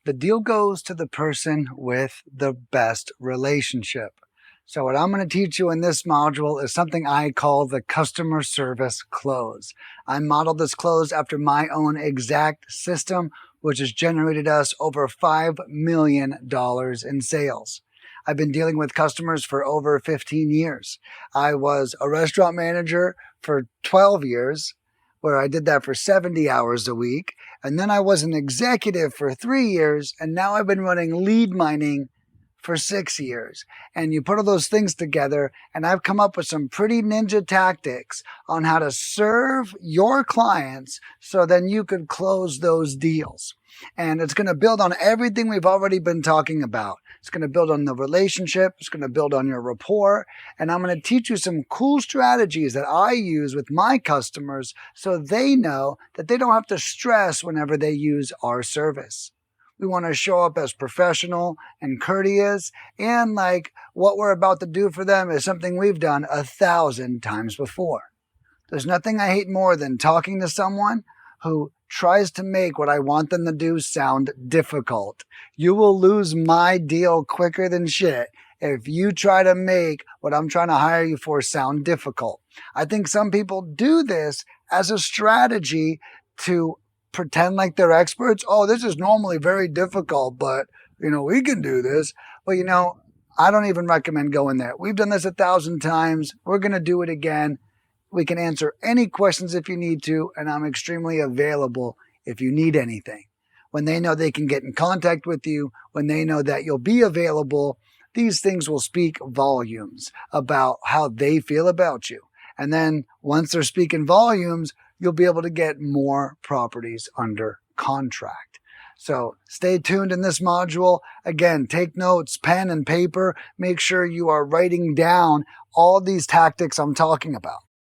The deal goes to the person with the best relationship. So what I'm going to teach you in this module is something I call the customer service close. I modeled this close after my own exact system, which has generated us over $5 million in sales. I've been dealing with customers for over 15 years. I was a restaurant manager for 12 years, where I did that for 70 hours a week. And then I was an executive for 3 years, and now I've been running lead mining for 6 years. And you put all those things together, and I've come up with some pretty ninja tactics on how to serve your clients so then you could close those deals. And it's going to build on everything we've already been talking about. It's going to build on the relationship. It's going to build on your rapport. And I'm going to teach you some cool strategies that I use with my customers so they know that they don't have to stress whenever they use our service. We want to show up as professional and courteous, and like what we're about to do for them is something we've done 1,000 times before. There's nothing I hate more than talking to someone who tries to make what I want them to do sound difficult. You will lose my deal quicker than shit if you try to make what I'm trying to hire you for sound difficult. I think some people do this as a strategy to pretend like they're experts. Oh, this is normally very difficult, but we can do this. Well, I don't even recommend going there. We've done this 1,000 times. We're going to do it again. We can answer any questions if you need to, and I'm extremely available if you need anything. When they know they can get in contact with you, when they know that you'll be available, these things will speak volumes about how they feel about you. And then once they're speaking volumes, you'll be able to get more properties under contract. So stay tuned in this module. Again, take notes, pen and paper. Make sure you are writing down all these tactics I'm talking about.